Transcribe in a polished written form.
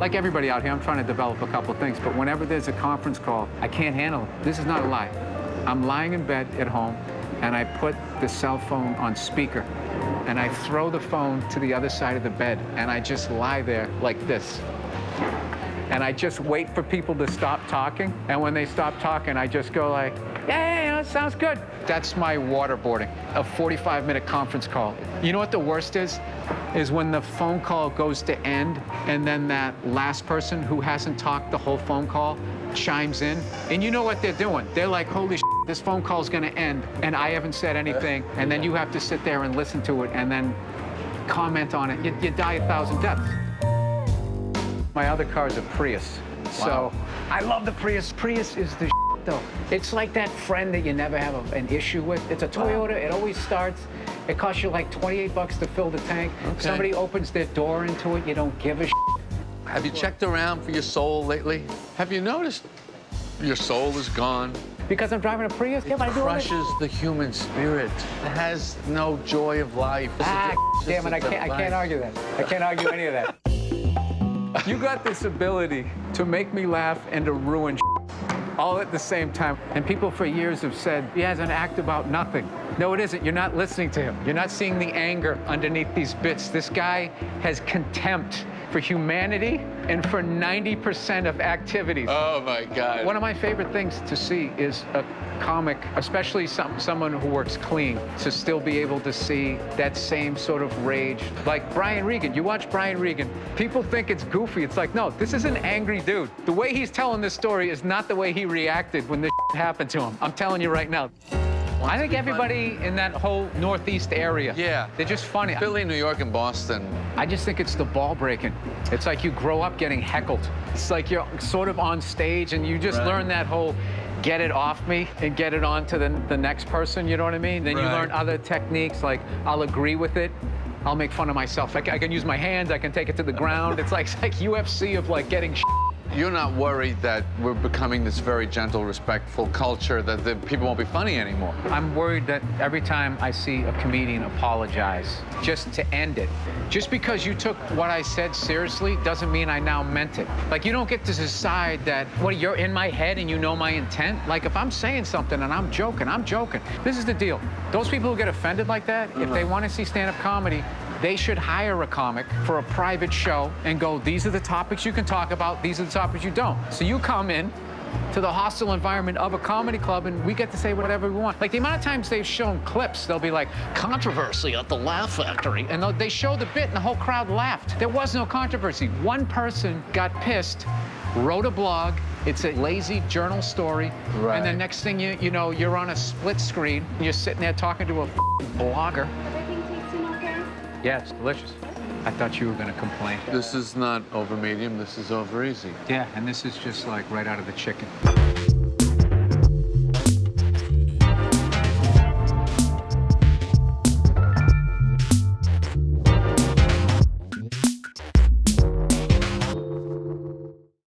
Like everybody out here, I'm trying to develop a couple things, but whenever there's a conference call, I can't handle it. This is not a lie. I'm lying in bed at home, and I put the cell phone on speaker, and I throw the phone to the other side of the bed, and I just lie there like this. And I just wait for people to stop talking, and when they stop talking, I just go like, yeah, it sounds good. That's my waterboarding, a 45-minute conference call. You know what the worst is? Is when the phone call goes to end, and then that last person who hasn't talked the whole phone call chimes in, and you know what they're doing. They're like, holy shit, this phone call's gonna end, and I haven't said anything, and then you have to sit there and listen to it, and then comment on it. You die 1,000 deaths. My other car is a Prius, so I love the Prius. Prius is the shit, though. It's like that friend that you never have an issue with. It's a Toyota, it always starts. It costs you like 28 bucks to fill the tank. Okay. Somebody opens their door into it, you don't give a shit. Have you checked around for your soul lately? Have you noticed your soul is gone? Because I'm driving a Prius? Yeah, but I do all this. Crushes the human spirit. It has no joy of life. Damn it, I can't argue that. I can't argue any of that. You got this ability to make me laugh and to ruin all at the same time. And people for years have said, he has an act about nothing. No, it isn't. You're not listening to him. You're not seeing the anger underneath these bits. This guy has contempt for humanity and for 90% of activities. Oh, my God. One of my favorite things to see is a comic, especially someone who works clean, to still be able to see that same sort of rage. Like Brian Regan, you watch Brian Regan, people think it's goofy. It's like, no, this is an angry dude. The way he's telling this story is not the way he reacted when this happened to him. I'm telling you right now. I think everybody in that whole Northeast area, yeah, they're just funny. Philly, New York, and Boston. I just think it's the ball breaking. It's like you grow up getting heckled. It's like you're sort of on stage and you just learn that whole get it off me and get it on to the next person, you know what I mean? Then you learn other techniques, like I'll agree with it. I'll make fun of myself. I can use my hands, I can take it to the ground. It's like UFC of like getting You're not worried that we're becoming this very gentle, respectful culture, that the people won't be funny anymore? I'm worried that every time I see a comedian apologize, just to end it, just because you took what I said seriously doesn't mean I now meant it. Like, you don't get to decide that, what, you're in my head and you know my intent? Like, if I'm saying something and I'm joking, I'm joking. This is the deal. Those people who get offended like that, if they want to see stand-up comedy, they should hire a comic for a private show and go, these are the topics you can talk about, these are the topics you don't. So you come in to the hostile environment of a comedy club and we get to say whatever we want. Like the amount of times they've shown clips, they'll be like, controversy at the Laugh Factory. And they show the bit and the whole crowd laughed. There was no controversy. One person got pissed, wrote a blog, it's a lazy journal story, and then next thing you know, you're on a split screen, and you're sitting there talking to a blogger. Yeah, it's delicious. I thought you were gonna complain. This is not over medium, this is over easy. Yeah, and this is just like right out of the chicken.